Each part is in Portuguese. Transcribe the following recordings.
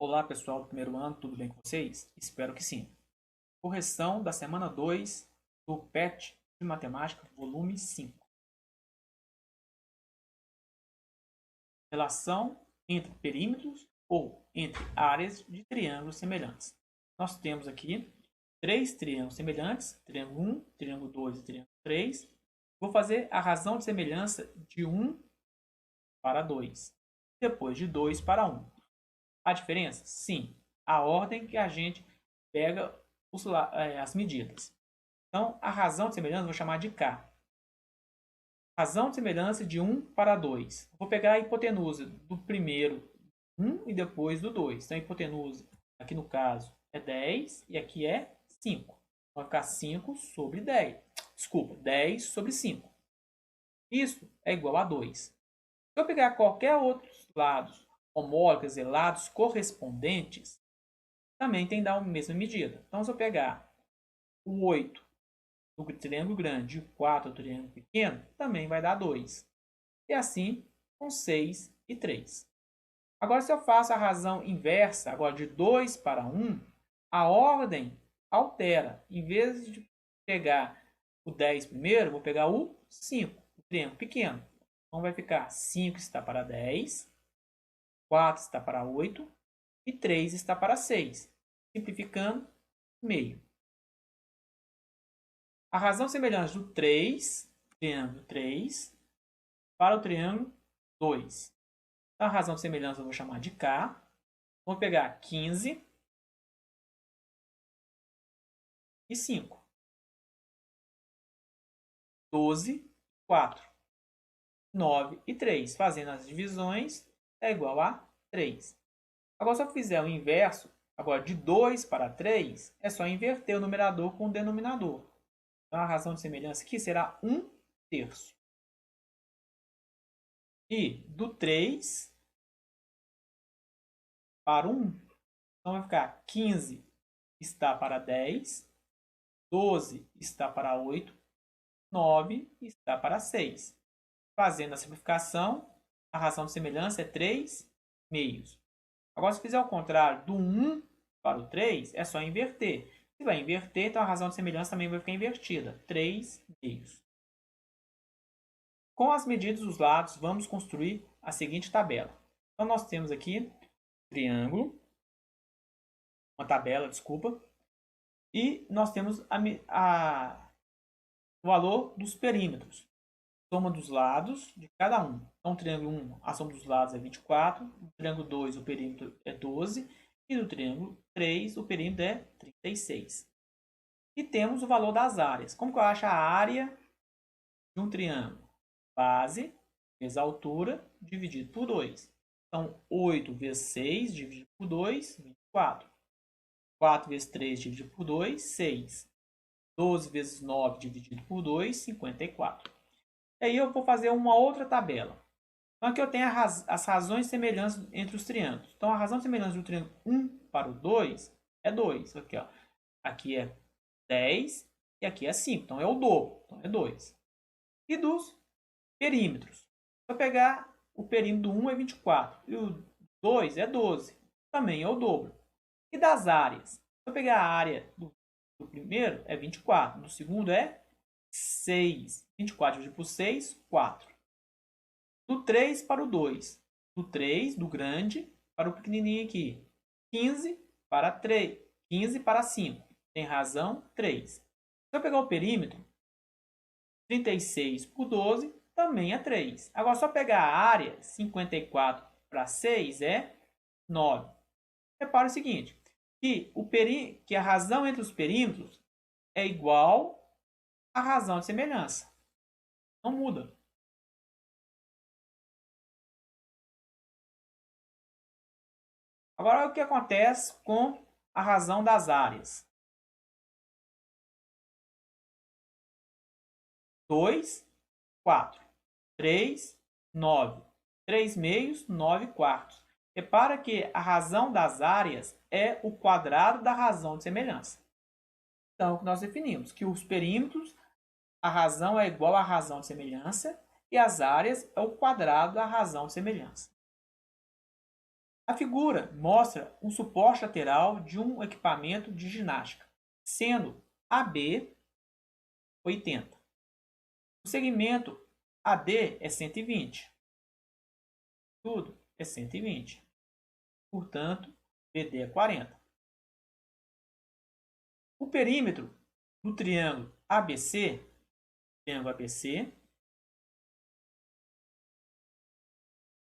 Olá pessoal do primeiro ano, tudo bem com vocês? Espero que sim. Correção da semana 2 do PET de Matemática, volume 5. Relação entre perímetros ou entre áreas de triângulos semelhantes. Nós temos aqui 3 triângulos semelhantes, triângulo 1, triângulo 2 e triângulo 3. Vou fazer a razão de semelhança de 1 para 2, depois de 2 para 1. A diferença? Sim, a ordem que a gente pega as medidas. Então, a razão de semelhança eu vou chamar de K. Razão de semelhança de 1 para 2. Vou pegar a hipotenusa do primeiro 1 e depois do 2. Então, a hipotenusa, aqui no caso, é 10 e aqui é 5. Vai ficar 5 sobre 10. Desculpa, 10 sobre 5. Isso é igual a 2. Se eu pegar qualquer outros lados homólogos e lados correspondentes, também tem que dar a mesma medida. Então, se eu pegar o 8 do triângulo grande e o 4 do triângulo pequeno, também vai dar 2. E assim com 6 e 3. Agora, se eu faço a razão inversa, agora de 2 para 1, a ordem altera. Em vez de pegar o 10 primeiro, vou pegar o 5, o triângulo pequeno. Então, vai ficar 5 está para 10, 4 está para 8 e 3 está para 6. Simplificando, meio. A razão semelhante do 3, triângulo 3, para o triângulo 2. Então, a razão de semelhança eu vou chamar de K. Vou pegar 15 e 5. 12, 4. 9 e 3. Fazendo as divisões, é igual a 3. Agora, se eu fizer o inverso, agora de 2 para 3, é só inverter o numerador com o denominador. Então, a razão de semelhança aqui será 1 terço. E do 3 para 1, então vai ficar 15 está para 10, 12 está para 8, 9 está para 6. Fazendo a simplificação, a razão de semelhança é 3 meios. Agora, se fizer o contrário, do 1 para o 3, é só inverter. Se vai inverter, então a razão de semelhança também vai ficar invertida. 3 meios. Com as medidas dos lados, vamos construir a seguinte tabela. Então, nós temos aqui triângulo, uma tabela, desculpa, e nós temos o valor dos perímetros, soma dos lados de cada um. Então, o triângulo 1, a soma dos lados é 24, o triângulo 2, o perímetro é 12, e do triângulo 3, o perímetro é 36. E temos o valor das áreas. Como que eu acho a área de um triângulo? Base vezes a altura dividido por 2. Então, 8 vezes 6 dividido por 2, 24. 4 vezes 3 dividido por 2, 6. 12 vezes 9 dividido por 2, 54. E aí eu vou fazer uma outra tabela. Então, aqui eu tenho as razões de semelhança entre os triângulos. Então, a razão de semelhança do triângulo 1 para o 2 é 2. Aqui, ó. Aqui é 10 e aqui é 5. Então, é o dobro. Então, é 2. E dos perímetros. Se eu pegar o perímetro do 1 é 24 e o 2 é 12. Também é o dobro. E das áreas? Se eu pegar a área do primeiro é 24. Do segundo é 6. 24 dividido por 6, 4. Do 3 para o 2. Do 3, do grande, para o pequenininho aqui. 15 para 3. 15 para 5. Tem razão, 3. Se eu pegar o perímetro, 36 por 12, também é 3. Agora, só pegar a área, 54 para 6 é 9. Repara o seguinte, que a razão entre os perímetros é igual à razão de semelhança. Não muda. Agora, o que acontece com a razão das áreas? 2, 4. 3, 9. 3 meios, 9 quartos. Repara que a razão das áreas é o quadrado da razão de semelhança. Então, o que nós definimos? Que os perímetros, a razão é igual à razão de semelhança e as áreas é o quadrado da razão de semelhança. A figura mostra um suporte lateral de um equipamento de ginástica, sendo AB 80. O segmento AD é 120. Tudo é 120. Portanto, BD é 40. O perímetro do triângulo ABC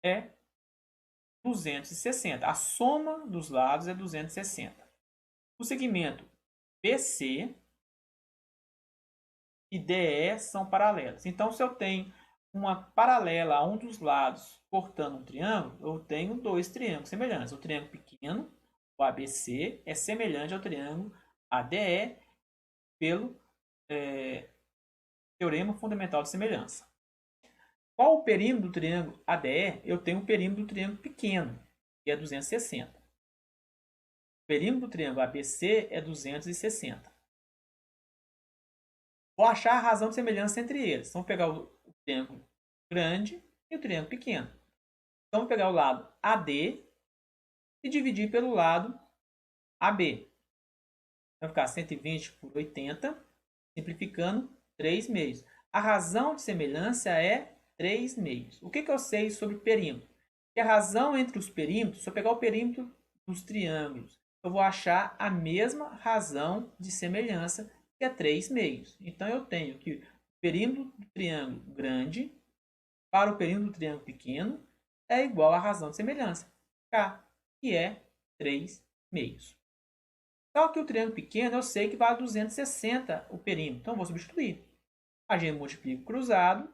é 260. A soma dos lados é 260. O segmento BC e DE são paralelos. Então, se eu tenho uma paralela a um dos lados cortando um triângulo, eu tenho dois triângulos semelhantes. O triângulo pequeno, o ABC, é semelhante ao triângulo ADE pelo teorema fundamental de semelhança. Qual o perímetro do triângulo ADE? Eu tenho o perímetro do triângulo pequeno, que é 260. O perímetro do triângulo ABC é 260. Vou achar a razão de semelhança entre eles. Então, vou pegar o triângulo grande e o triângulo pequeno. Então, vou pegar o lado AD e dividir pelo lado AB. Vai ficar 120 por 80, simplificando 3 meios. A razão de semelhança é 3 meios. O que eu sei sobre perímetro? Que a razão entre os perímetros, se eu pegar o perímetro dos triângulos, eu vou achar a mesma razão de semelhança, que é 3 meios. Então, eu tenho que o perímetro do triângulo grande para o perímetro do triângulo pequeno é igual à razão de semelhança, K, que é 3 meios. Só que o triângulo pequeno eu sei que vale 260 o perímetro, então eu vou substituir. A gente multiplica o cruzado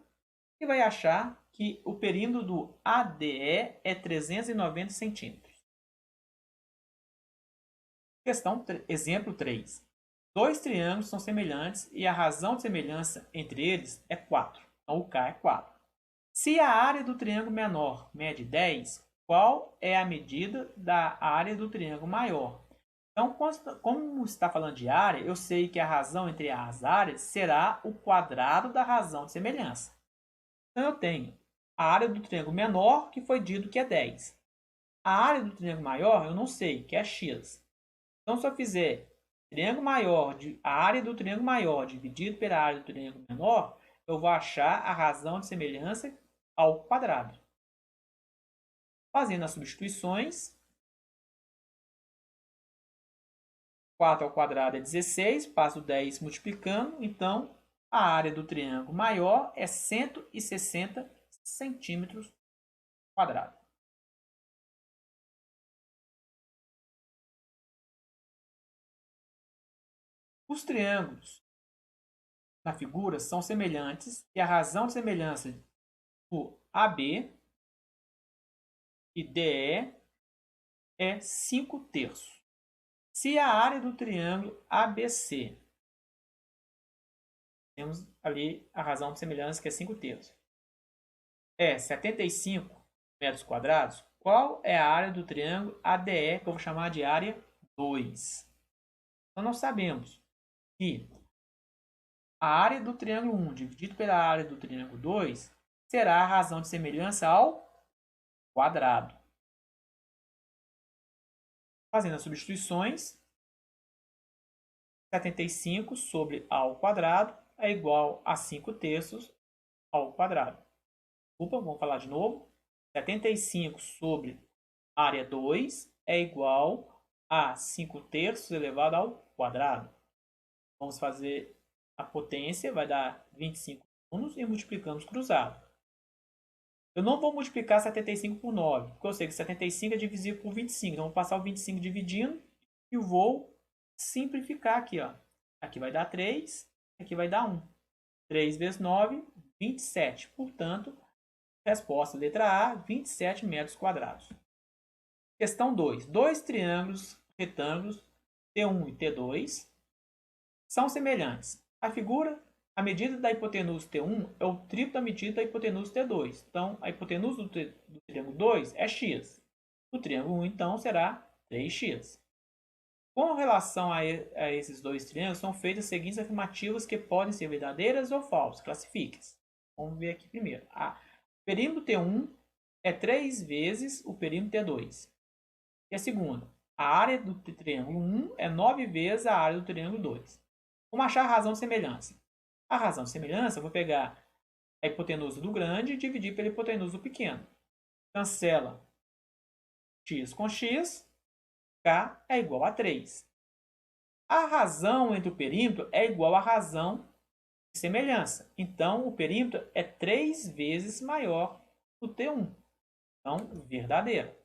e vai achar que o perímetro do ADE é 390 centímetros. Exemplo 3. Dois triângulos são semelhantes e a razão de semelhança entre eles é 4. Então, o K é 4. Se a área do triângulo menor mede 10, qual é a medida da área do triângulo maior? Então, como está falando de área, eu sei que a razão entre as áreas será o quadrado da razão de semelhança. Então, eu tenho a área do triângulo menor, que foi dito que é 10. A área do triângulo maior, eu não sei, que é x. Então, se eu fizer triângulo maior, a área do triângulo maior dividido pela área do triângulo menor, eu vou achar a razão de semelhança ao quadrado. Fazendo as substituições, 4 ao quadrado é 16, passo 10 multiplicando, então a área do triângulo maior é 160 centímetros quadrados. Os triângulos na figura são semelhantes e a razão de semelhança do AB e DE é 5 terços. Se a área do triângulo ABC, temos ali a razão de semelhança que é 5 terços, é 75 metros quadrados, qual é a área do triângulo ADE, que eu vou chamar de área 2? Então, nós sabemos que a área do triângulo 1 dividido pela área do triângulo 2 será a razão de semelhança ao quadrado. Fazendo as substituições, 75 sobre a ao quadrado é igual a 5 terços ao quadrado. Desculpa, vamos falar de novo. 75 sobre área 2 é igual a 5 terços elevado ao quadrado. Vamos fazer a potência, vai dar 25 alunos e multiplicamos cruzado. Eu não vou multiplicar 75 por 9, porque eu sei que 75 é divisível por 25. Então, vou passar o 25 dividindo e vou simplificar aqui. Ó. Aqui vai dar 3, aqui vai dar 1. 3 vezes 9, 27. Portanto, resposta letra A, 27 metros quadrados. Questão 2. Dois triângulos retângulos T1 e T2 são semelhantes. A figura, a medida da hipotenusa T1 é o triplo da medida da hipotenusa T2. Então, a hipotenusa do triângulo 2 é x. O triângulo 1, então, será 3x. Com relação a esses dois triângulos, são feitas as seguintes afirmativas que podem ser verdadeiras ou falsas. Classifique-se. Vamos ver aqui primeiro. O perímetro T1 é 3 vezes o perímetro T2. E a segunda, a área do triângulo 1 é 9 vezes a área do triângulo 2. Vamos achar a razão de semelhança. A razão de semelhança, eu vou pegar a hipotenusa do grande e dividir pela hipotenusa do pequeno. Cancela x com x, k é igual a 3. A razão entre o perímetro é igual à razão de semelhança. Então, o perímetro é 3 vezes maior do T1. Então, verdadeiro.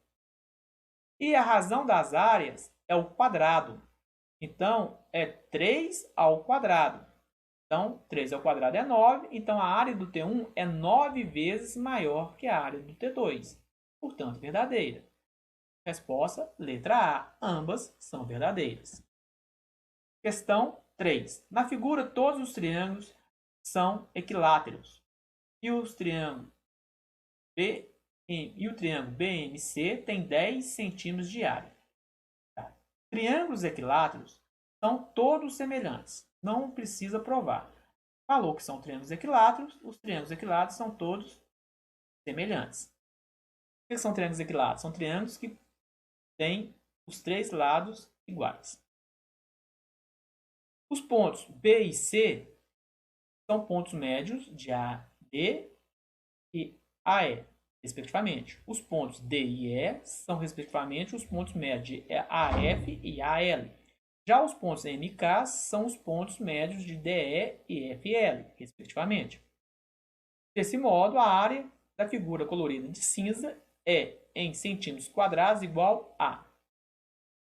E a razão das áreas é o quadrado. Então, é 3 ao quadrado. Então, 3 ao quadrado é 9. Então, a área do T1 é 9 vezes maior que a área do T2. Portanto, verdadeira. Resposta, letra A. Ambas são verdadeiras. Questão 3. Na figura, todos os triângulos são equiláteros. E o triângulo BMC tem 10 centímetros de área. Triângulos equiláteros são todos semelhantes. Não precisa provar. Falou que são triângulos equiláteros. Os triângulos equiláteros são todos semelhantes. O que são triângulos equiláteros? São triângulos que têm os 3 lados iguais. Os pontos B e C são pontos médios de AD e AE, respectivamente. Os pontos D e E são, respectivamente, os pontos médios de AF e AL. Já os pontos M e K são os pontos médios de DE e FL, respectivamente. Desse modo, a área da figura colorida de cinza é, em centímetros quadrados, igual a... Vou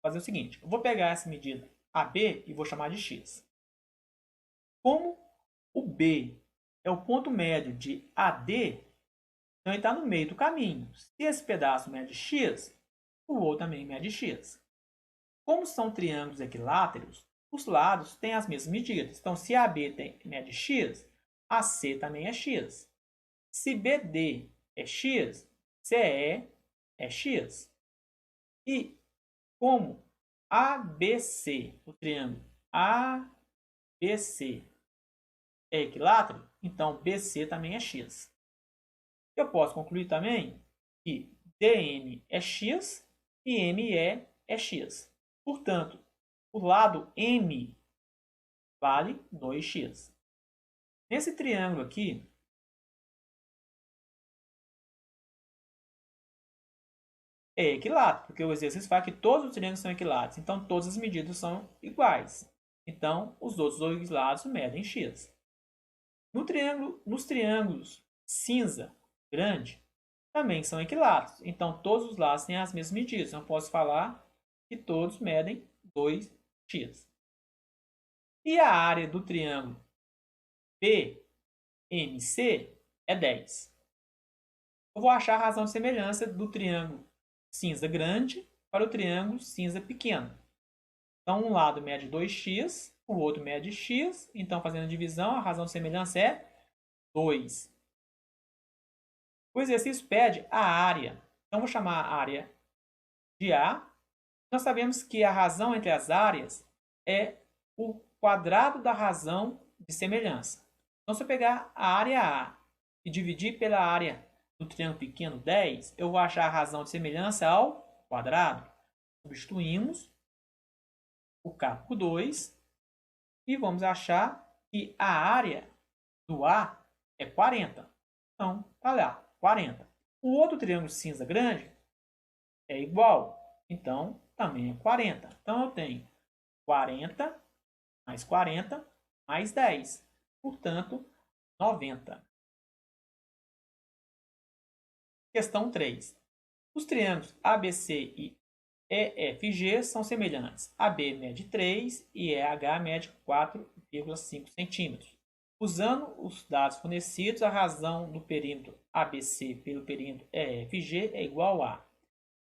fazer o seguinte, eu vou pegar essa medida AB e vou chamar de x. Como o B é o ponto médio de AD, então ele está no meio do caminho. Se esse pedaço mede x, o outro também mede x. Como são triângulos equiláteros, os lados têm as mesmas medidas. Então, se AB mede x, AC também é x. Se BD é x, CE é x. E como ABC, o triângulo ABC é equilátero, então BC também é x. Eu posso concluir também que DN é x e ME é x. Portanto, o lado M vale 2x. Nesse triângulo aqui, é equilátero, porque o exercício fala que todos os triângulos são equiláteros. Então, todas as medidas são iguais. Então, os outros dois lados medem x. Nos triângulos cinza grande, também são equiláteros. Então, todos os lados têm as mesmas medidas. Então, eu posso falar que todos medem 2x. E a área do triângulo BMC é 10. Eu vou achar a razão de semelhança do triângulo cinza grande para o triângulo cinza pequeno. Então, um lado mede 2x, o outro mede x. Então, fazendo a divisão, a razão de semelhança é 2. O exercício pede a área. Então, vou chamar a área de A. Nós sabemos que a razão entre as áreas é o quadrado da razão de semelhança. Então, se eu pegar a área A e dividir pela área do triângulo pequeno 10, eu vou achar a razão de semelhança ao quadrado. Substituímos o K por 2 e vamos achar que a área do A é 40. Então, tá lá, 40. O outro triângulo cinza grande é igual, então também é 40. Então, eu tenho 40 mais 10. Portanto, 90. Questão 3. Os triângulos ABC e EFG são semelhantes. AB mede 3 e EH mede 4,5 centímetros. Usando os dados fornecidos, a razão do perímetro ABC pelo perímetro EFG é igual a...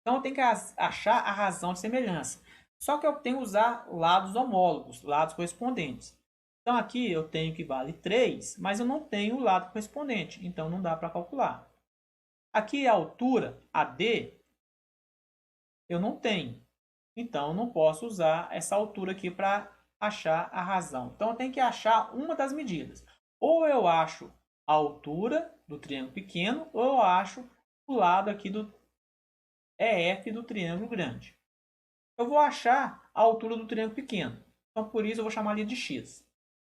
Então, eu tenho que achar a razão de semelhança. Só que eu tenho que usar lados homólogos, lados correspondentes. Então, aqui eu tenho que vale 3, mas eu não tenho o lado correspondente. Então, não dá para calcular. Aqui a altura, AD, eu não tenho. Então, eu não posso usar essa altura aqui para achar a razão. Então, eu tenho que achar uma das medidas. Ou eu acho a altura do triângulo pequeno, ou eu acho o lado aqui do EF do triângulo grande. eu vou achar a altura do triângulo pequeno. Então, por isso, eu vou chamar ali de x.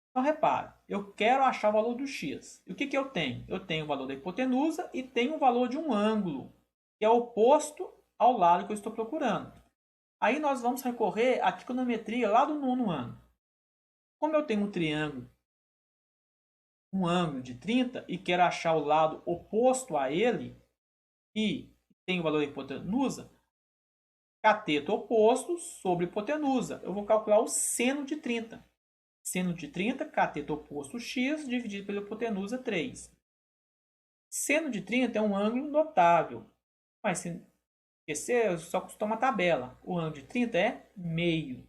Então, repara, eu quero achar o valor do x. E o que eu tenho? Eu tenho o valor da hipotenusa e tenho o valor de um ângulo, que é oposto ao lado que eu estou procurando. Aí nós vamos recorrer à trigonometria lá do 9º ano. Como eu tenho um triângulo, um ângulo de 30 e quero achar o lado oposto a ele e tenho o valor da hipotenusa, cateto oposto sobre hipotenusa. Eu vou calcular o seno de 30. Seno de 30, cateto oposto x, dividido pela hipotenusa 3. Seno de 30 é um ângulo notável. Mas se esquecer, só custa uma tabela. O ângulo de 30 é meio.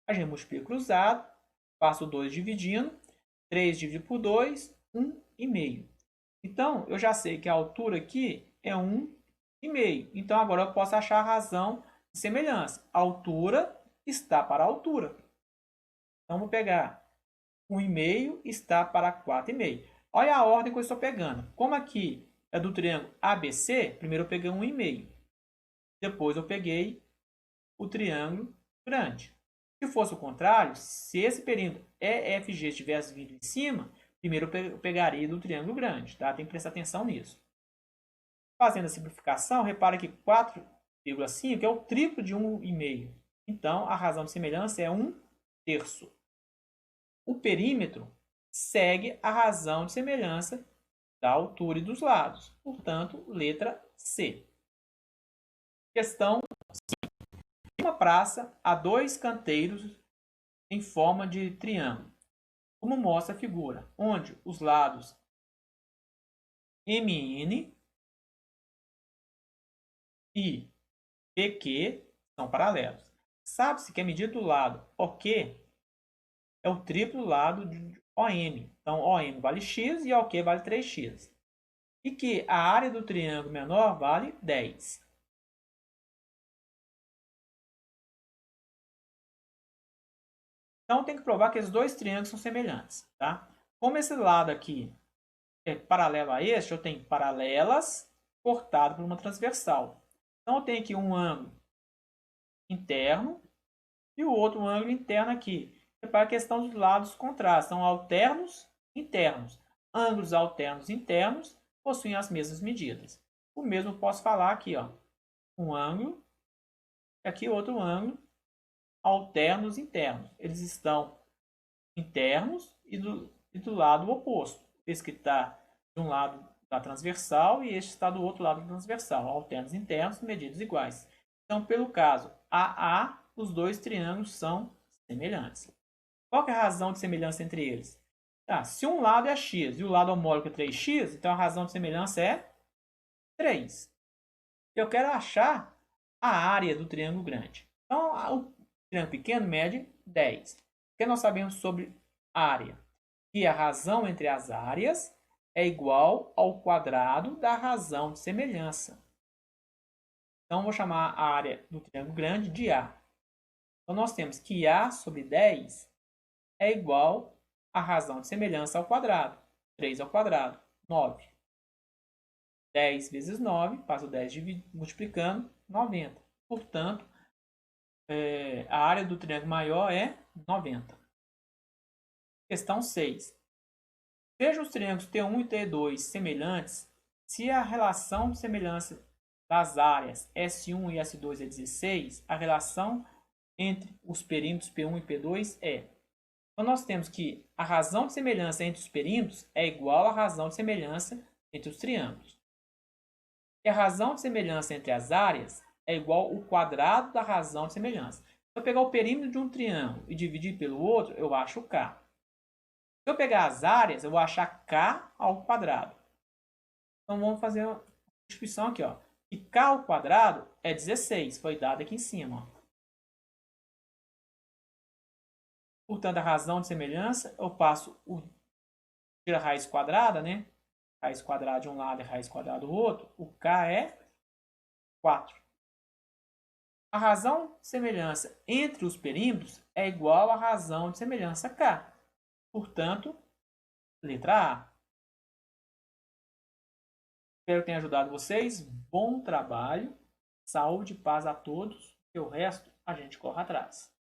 A gente multiplica cruzado, passo 2 dividindo, 3 dividido por 2, 1,5. Então, eu já sei que a altura aqui é 1,5. Então, agora eu posso achar a razão de semelhança. A altura está para a altura. Então, vou pegar 1,5 está para 4,5. Olha a ordem que eu estou pegando. Como aqui é do triângulo ABC, primeiro eu peguei 1,5. Depois eu peguei o triângulo grande. Se fosse o contrário, se esse perímetro EFG tivesse vindo em cima, primeiro eu pegaria do triângulo grande. Tá? Tem que prestar atenção nisso. Fazendo a simplificação, repara que 4,5 é o triplo de 1,5. Então, a razão de semelhança é 1/3. O perímetro segue a razão de semelhança da altura e dos lados. Portanto, letra C. Questão 5. Em uma praça, há 2 canteiros em forma de triângulo, como mostra a figura, onde os lados MN e PQ são paralelos. Sabe-se que a medida do lado OQ é o triplo lado de OM. Então, OM vale x e OQ vale 3x. E que a área do triângulo menor vale 10. Então, tem que provar que esses dois triângulos são semelhantes. Tá? Como esse lado aqui é paralelo a este, eu tenho paralelas cortado por uma transversal. Então, eu tenho aqui um ângulo interno e o outro ângulo interno aqui. Para a questão dos lados contrários, são alternos internos. Ângulos alternos internos possuem as mesmas medidas. O mesmo posso falar aqui, ó, um ângulo e aqui outro ângulo alternos internos. Eles estão internos e do lado oposto. Esse que está de um lado da transversal e este está do outro lado da transversal. Alternos internos, medidas iguais. Então, pelo caso AA, os dois triângulos são semelhantes. Qual que é a razão de semelhança entre eles? Se um lado é x e o lado homólogo é 3x, então a razão de semelhança é 3. Eu quero achar a área do triângulo grande. Então, o triângulo pequeno mede 10. O que nós sabemos sobre área? Que a razão entre as áreas é igual ao quadrado da razão de semelhança. Então, vou chamar a área do triângulo grande de A. Então, nós temos que A sobre 10 é igual à razão de semelhança ao quadrado. 3 ao quadrado, 9. 10 vezes 9, passo 10 multiplicando, 90. Portanto, a área do triângulo maior é 90. Questão 6. Veja os triângulos T1 e T2 semelhantes se a relação de semelhança das áreas S1 e S2 é 16, a relação entre os perímetros P1 e P2 é. Então, nós temos que a razão de semelhança entre os perímetros é igual à razão de semelhança entre os triângulos. E a razão de semelhança entre as áreas é igual ao quadrado da razão de semelhança. Se eu pegar o perímetro de um triângulo e dividir pelo outro, eu acho K. Se eu pegar as áreas, eu vou achar K ao quadrado. Então, vamos fazer uma substituição aqui. Ó. E K ao quadrado é 16, foi dado aqui em cima. Ó. Portanto, a razão de semelhança, eu passo a raiz quadrada, né? Raiz quadrada de um lado e raiz quadrada do outro. O K é 4. A razão de semelhança entre os perímetros é igual à razão de semelhança K. Portanto, letra A. Espero que tenha ajudado vocês. Bom trabalho. Saúde e paz a todos. E o resto a gente corre atrás.